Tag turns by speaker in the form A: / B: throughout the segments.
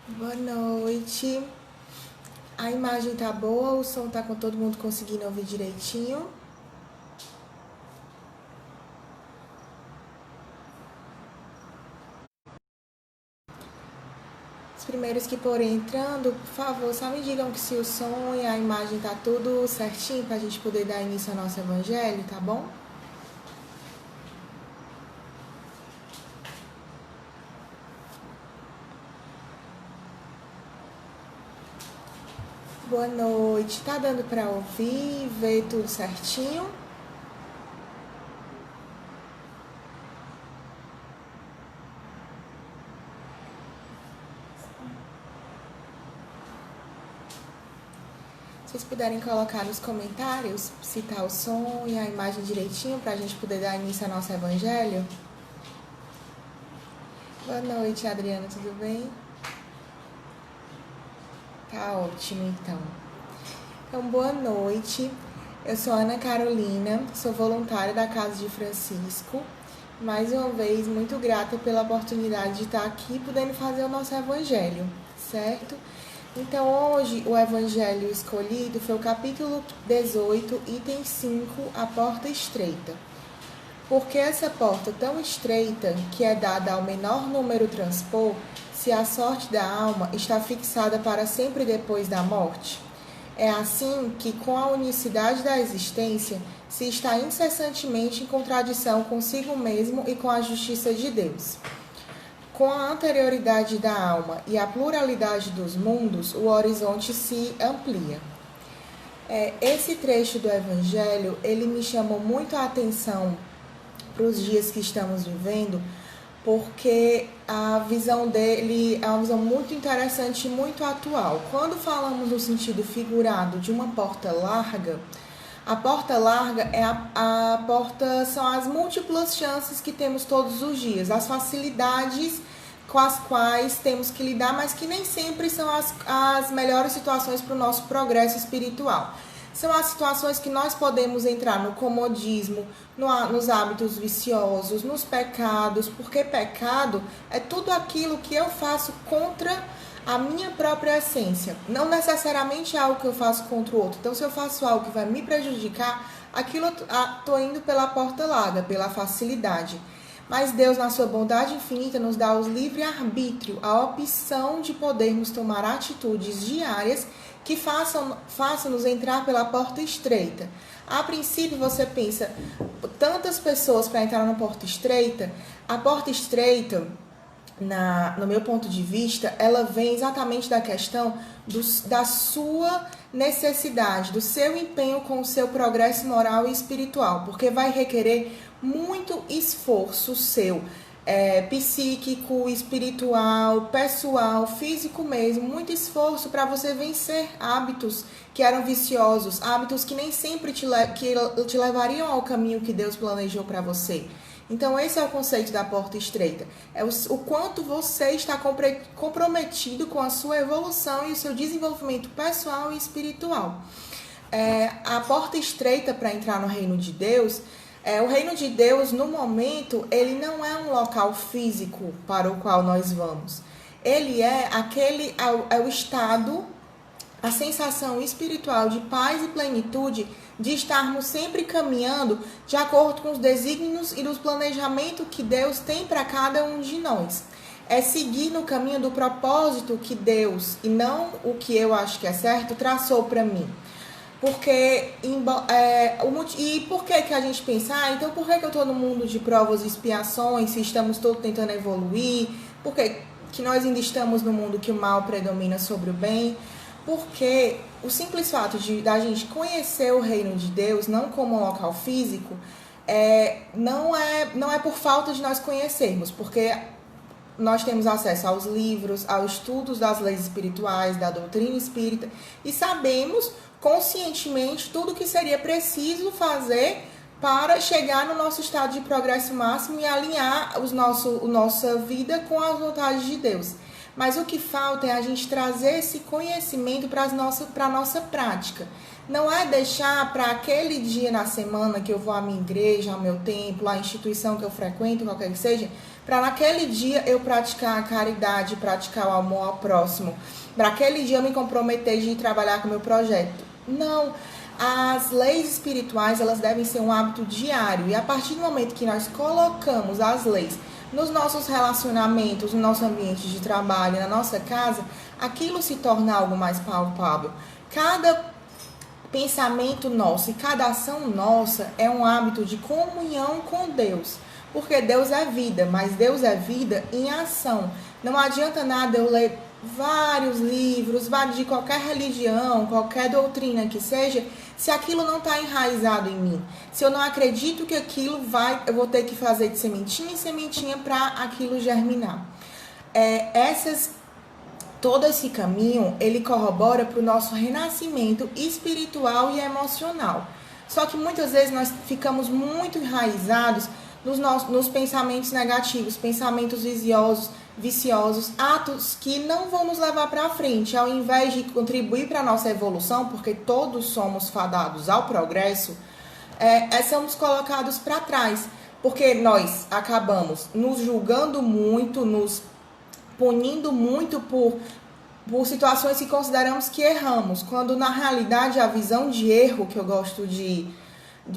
A: Boa noite. A imagem tá boa? O som tá com todo mundo conseguindo ouvir direitinho? Os primeiros que forem entrando, por favor, só me digam que se o som e a imagem tá tudo certinho pra gente poder dar início ao nosso evangelho, tá bom? Boa noite. Tá dando pra ouvir, ver tudo certinho? Se vocês puderem colocar nos comentários se tá o som e a imagem direitinho pra gente poder dar início ao nosso evangelho. Boa noite, Adriana, tudo bem? Tá ótimo, então. Então, boa noite. Eu sou Ana Carolina, sou voluntária da Casa de Francisco. Mais uma vez, muito grata pela oportunidade de estar aqui podendo fazer o nosso evangelho, certo? Então, hoje, o evangelho escolhido foi o capítulo 18, item 5, a porta estreita. Porque essa porta tão estreita, que é dada ao menor número transpor, se a sorte da alma está fixada para sempre depois da morte? É assim que, com a unicidade da existência, se está incessantemente em contradição consigo mesmo e com a justiça de Deus. Com a anterioridade da alma e a pluralidade dos mundos, o horizonte se amplia. Esse trecho do Evangelho, ele me chamou muito a atenção para os dias que estamos vivendo, porque a visão dele é uma visão muito interessante e muito atual. Quando falamos no sentido figurado de uma porta larga, a porta larga é a porta, são as múltiplas chances que temos todos os dias, as facilidades com as quais temos que lidar, mas que nem sempre são as melhores situações para o nosso progresso espiritual. São as situações que nós podemos entrar no comodismo, nos hábitos viciosos, nos pecados, porque pecado é tudo aquilo que eu faço contra a minha própria essência. Não necessariamente é algo que eu faço contra o outro. Então, se eu faço algo que vai me prejudicar, aquilo eu estou indo pela porta larga, pela facilidade. Mas Deus, na sua bondade infinita, nos dá o livre-arbítrio, a opção de podermos tomar atitudes diárias que façam-nos entrar pela porta estreita. A princípio, você pensa, tantas pessoas para entrar na porta estreita. A porta estreita, no meu ponto de vista, ela vem exatamente da questão da sua necessidade, do seu empenho com o seu progresso moral e espiritual, porque vai requerer muito esforço seu, psíquico, espiritual, pessoal, físico mesmo, muito esforço para você vencer hábitos que eram viciosos, hábitos que nem sempre te levariam ao caminho que Deus planejou para você. Então, esse é o conceito da porta estreita. É o quanto você está comprometido com a sua evolução e o seu desenvolvimento pessoal e espiritual. A porta estreita para entrar no reino de Deus, o reino de Deus, no momento, ele não é um local físico para o qual nós vamos. Ele é o estado, a sensação espiritual de paz e plenitude de estarmos sempre caminhando de acordo com os desígnios e dos planejamentos que Deus tem para cada um de nós. É seguir no caminho do propósito que Deus, e não o que eu acho que é certo, traçou para mim. Porque, e por que a gente pensa, então por que eu estou no mundo de provas e expiações, se estamos todos tentando evoluir, por que nós ainda estamos no mundo que o mal predomina sobre o bem? Porque o simples fato da gente conhecer o reino de Deus, não como um local físico, não é por falta de nós conhecermos, porque nós temos acesso aos livros, aos estudos das leis espirituais, da doutrina espírita, e sabemos conscientemente tudo o que seria preciso fazer para chegar no nosso estado de progresso máximo e alinhar a nossa vida com as vontades de Deus. Mas o que falta é a gente trazer esse conhecimento para a nossa prática. Não é deixar para aquele dia na semana que eu vou à minha igreja, ao meu templo, à instituição que eu frequento, qualquer que seja, para naquele dia eu praticar a caridade, praticar o amor ao próximo, para aquele dia eu me comprometer de ir trabalhar com o meu projeto. Não, as leis espirituais, elas devem ser um hábito diário, e a partir do momento que nós colocamos as leis nos nossos relacionamentos, no nosso ambiente de trabalho, na nossa casa, aquilo se torna algo mais palpável. Cada pensamento nosso e cada ação nossa é um hábito de comunhão com Deus. Porque Deus é vida, mas Deus é vida em ação. Não adianta nada eu ler vários livros, de qualquer religião, qualquer doutrina que seja, se aquilo não está enraizado em mim. Se eu não acredito que aquilo eu vou ter que fazer de sementinha em sementinha para aquilo germinar. Todo esse caminho, ele corrobora para o nosso renascimento espiritual e emocional. Só que muitas vezes nós ficamos muito enraizados nos pensamentos negativos, pensamentos viciosos, atos que não vão nos levar para frente. Ao invés de contribuir para a nossa evolução, porque todos somos fadados ao progresso, somos colocados para trás. Porque nós acabamos nos julgando muito, nos punindo muito por situações que consideramos que erramos, quando na realidade a visão de erro que eu gosto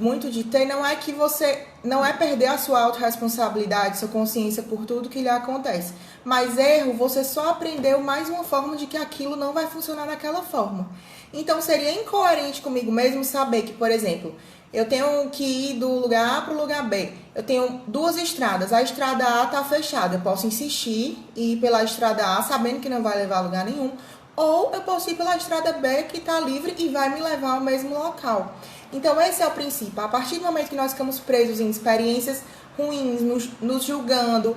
A: muito de ter não é que você não é perder a sua autorresponsabilidade, sua consciência por tudo que lhe acontece, mas erro, você só aprendeu mais uma forma de que aquilo não vai funcionar daquela forma. Então seria incoerente comigo mesmo saber que, por exemplo, eu tenho que ir do lugar A para o lugar B. Eu tenho duas estradas. A estrada A está fechada. Eu posso insistir e ir pela estrada A, sabendo que não vai levar a lugar nenhum. Ou eu posso ir pela estrada B, que está livre e vai me levar ao mesmo local. Então, esse é o princípio. A partir do momento que nós ficamos presos em experiências ruins, nos julgando,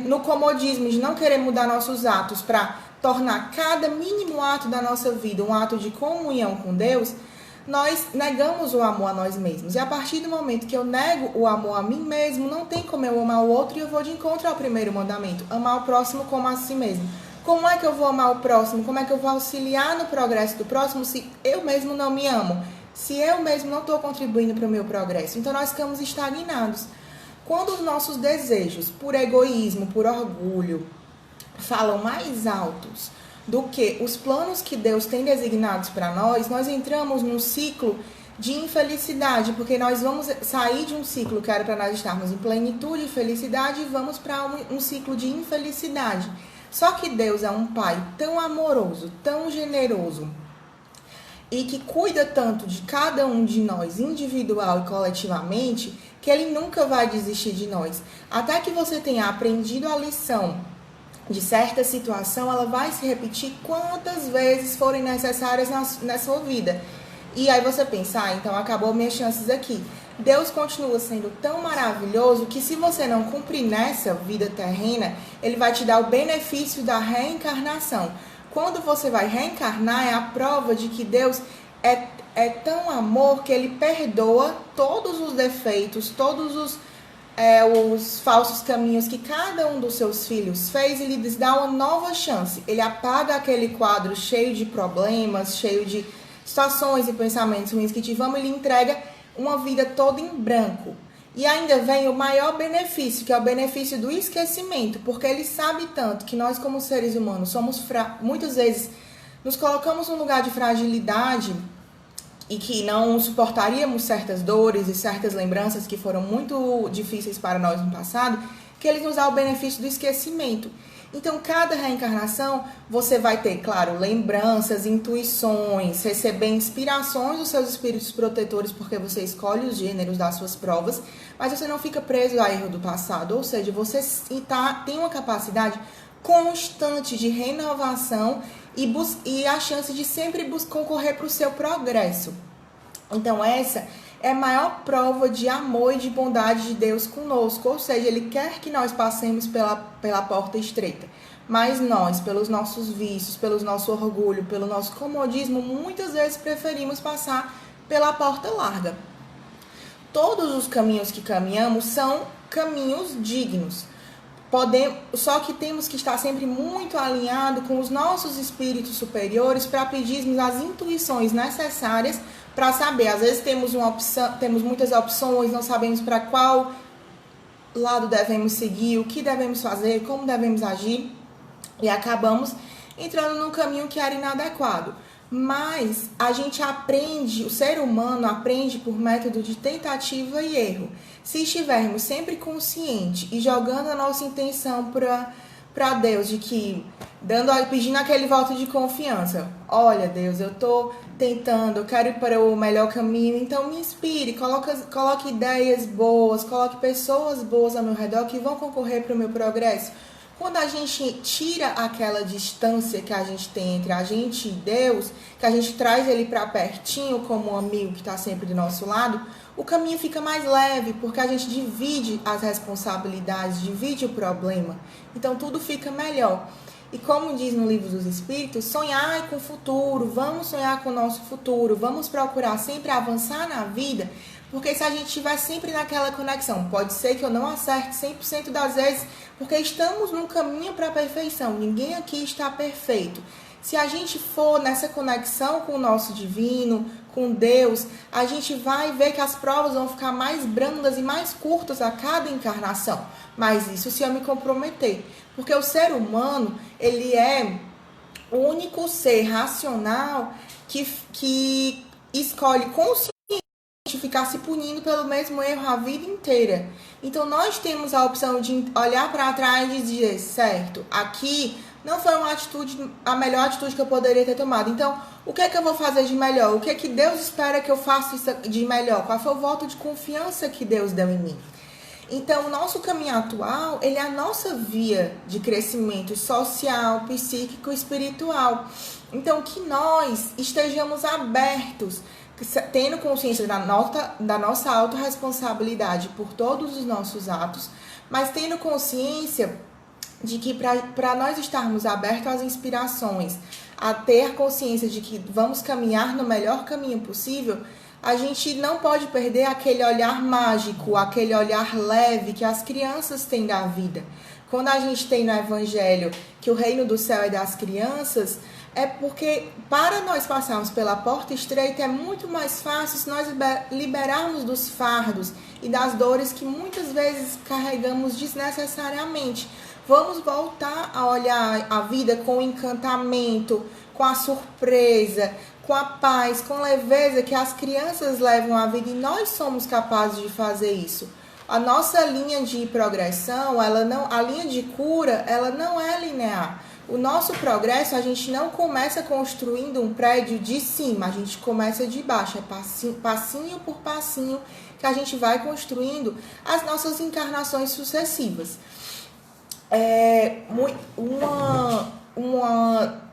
A: no comodismo de não querer mudar nossos atos para tornar cada mínimo ato da nossa vida um ato de comunhão com Deus, nós negamos o amor a nós mesmos. E a partir do momento que eu nego o amor a mim mesmo, não tem como eu amar o outro, e eu vou de encontro ao primeiro mandamento: amar o próximo como a si mesmo. Como é que eu vou amar o próximo? Como é que eu vou auxiliar no progresso do próximo se eu mesmo não me amo? Se eu mesmo não estou contribuindo para o meu progresso? Então nós ficamos estagnados. Quando os nossos desejos, por egoísmo, por orgulho, falam mais altos do que os planos que Deus tem designados para nós entramos num ciclo de infelicidade, porque nós vamos sair de um ciclo que era para nós estarmos em plenitude e felicidade e vamos para um ciclo de infelicidade. Só que Deus é um Pai tão amoroso, tão generoso e que cuida tanto de cada um de nós, individual e coletivamente, que Ele nunca vai desistir de nós. Até que você tenha aprendido a lição de certa situação, ela vai se repetir quantas vezes forem necessárias na sua vida. E aí você pensa, então acabou minhas chances aqui. Deus continua sendo tão maravilhoso que se você não cumprir nessa vida terrena, Ele vai te dar o benefício da reencarnação. Quando você vai reencarnar, é a prova de que Deus é tão amor que Ele perdoa todos os defeitos, todos os falsos caminhos que cada um dos seus filhos fez, e lhes dá uma nova chance. Ele apaga aquele quadro cheio de problemas, cheio de situações e pensamentos ruins que tivemos, e lhe entrega uma vida toda em branco. E ainda vem o maior benefício, que é o benefício do esquecimento, porque Ele sabe tanto que nós, como seres humanos, muitas vezes nos colocamos num lugar de fragilidade e que não suportaríamos certas dores e certas lembranças que foram muito difíceis para nós no passado, que Ele nos dá o benefício do esquecimento. Então, cada reencarnação, você vai ter, claro, lembranças, intuições, receber inspirações dos seus espíritos protetores, porque você escolhe os gêneros das suas provas, mas você não fica preso a erro do passado, ou seja, você tem uma capacidade constante de renovação e a chance de sempre concorrer para o seu progresso. Então, essa é a maior prova de amor e de bondade de Deus conosco, ou seja, Ele quer que nós passemos pela porta estreita, mas nós, pelos nossos vícios, pelo nosso orgulho, pelo nosso comodismo, muitas vezes preferimos passar pela porta larga. Todos os caminhos que caminhamos são caminhos dignos. Só que temos que estar sempre muito alinhado com os nossos espíritos superiores para pedirmos as intuições necessárias para saber. Às vezes temos muitas opções, não sabemos para qual lado devemos seguir, o que devemos fazer, como devemos agir, e acabamos entrando num caminho que era inadequado. Mas a gente aprende, o ser humano aprende por método de tentativa e erro. Se estivermos sempre conscientes e jogando a nossa intenção para Deus, de que pedindo aquele voto de confiança, olha Deus, eu estou tentando, eu quero ir para o melhor caminho, então me inspire, coloque ideias boas, coloque pessoas boas ao meu redor que vão concorrer para o meu progresso. Quando a gente tira aquela distância que a gente tem entre a gente e Deus, que a gente traz ele para pertinho como um amigo que está sempre do nosso lado, o caminho fica mais leve, porque a gente divide as responsabilidades, divide o problema. Então tudo fica melhor. E como diz no Livro dos Espíritos, sonhar com o futuro, vamos sonhar com o nosso futuro, vamos procurar sempre avançar na vida, porque se a gente estiver sempre naquela conexão, pode ser que eu não acerte 100% das vezes, porque estamos num caminho para a perfeição, ninguém aqui está perfeito. Se a gente for nessa conexão com o nosso divino, com Deus, a gente vai ver que as provas vão ficar mais brandas e mais curtas a cada encarnação. Mas isso se eu me comprometer. Porque o ser humano, ele é o único ser racional que escolhe conscientemente ficar se punindo pelo mesmo erro a vida inteira. Então nós temos a opção de olhar para trás e dizer, certo, aqui não foi a melhor atitude que eu poderia ter tomado. Então, o que é que eu vou fazer de melhor? O que é que Deus espera que eu faça de melhor? Qual foi o voto de confiança que Deus deu em mim? Então, o nosso caminho atual, ele é a nossa via de crescimento social, psíquico e espiritual. Então, que nós estejamos abertos, tendo consciência da nossa autorresponsabilidade por todos os nossos atos, mas tendo consciência de que para nós estarmos abertos às inspirações, a ter consciência de que vamos caminhar no melhor caminho possível, a gente não pode perder aquele olhar mágico, aquele olhar leve que as crianças têm da vida. Quando a gente tem no Evangelho que o reino do céu é das crianças, é porque para nós passarmos pela porta estreita é muito mais fácil se nós liberarmos dos fardos e das dores que muitas vezes carregamos desnecessariamente. Vamos voltar a olhar a vida com encantamento, com a surpresa, com a paz, com leveza que as crianças levam a vida e nós somos capazes de fazer isso. A nossa linha de progressão, a linha de cura, ela não é linear. O nosso progresso, a gente não começa construindo um prédio de cima, a gente começa de baixo, é passinho por passinho que a gente vai construindo as nossas encarnações sucessivas.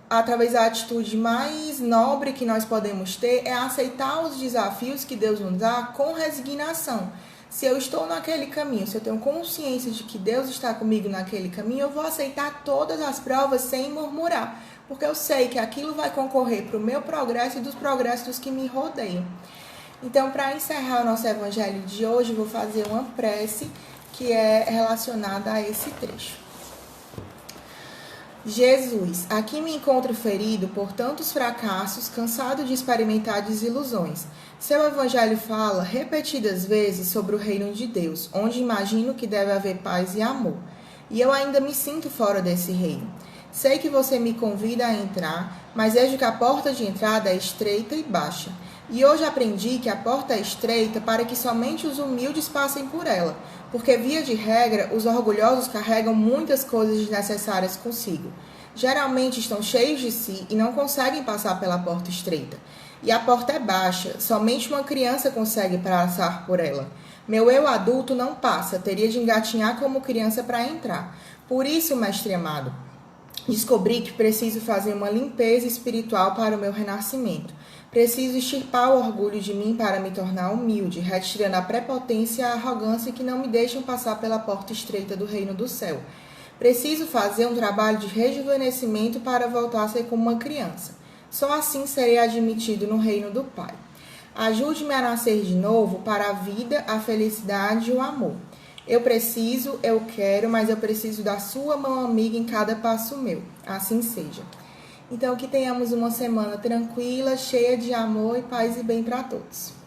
A: Através da atitude mais nobre que nós podemos ter é aceitar os desafios que Deus nos dá com resignação. Se eu estou naquele caminho, se eu tenho consciência de que Deus está comigo naquele caminho, eu vou aceitar todas as provas sem murmurar, porque eu sei que aquilo vai concorrer para o meu progresso e dos progressos dos que me rodeiam. Então, para encerrar o nosso evangelho de hoje, eu vou fazer uma prece que é relacionada a esse trecho. Jesus, aqui me encontro ferido por tantos fracassos, cansado de experimentar desilusões. Seu evangelho fala repetidas vezes sobre o reino de Deus, onde imagino que deve haver paz e amor. E eu ainda me sinto fora desse reino. Sei que você me convida a entrar, mas vejo que a porta de entrada é estreita e baixa. E hoje aprendi que a porta é estreita para que somente os humildes passem por ela, porque, via de regra, os orgulhosos carregam muitas coisas desnecessárias consigo. Geralmente estão cheios de si e não conseguem passar pela porta estreita. E a porta é baixa, somente uma criança consegue passar por ela. Meu eu adulto não passa, teria de engatinhar como criança para entrar. Por isso, mestre amado, descobri que preciso fazer uma limpeza espiritual para o meu renascimento. Preciso extirpar o orgulho de mim para me tornar humilde, retirando a prepotência e a arrogância que não me deixam passar pela porta estreita do reino do céu. Preciso fazer um trabalho de rejuvenescimento para voltar a ser como uma criança. Só assim serei admitido no reino do Pai. Ajude-me a nascer de novo para a vida, a felicidade e o amor. Eu preciso, eu quero, mas eu preciso da sua mão amiga em cada passo meu. Assim seja. Então, que tenhamos uma semana tranquila, cheia de amor e paz e bem para todos.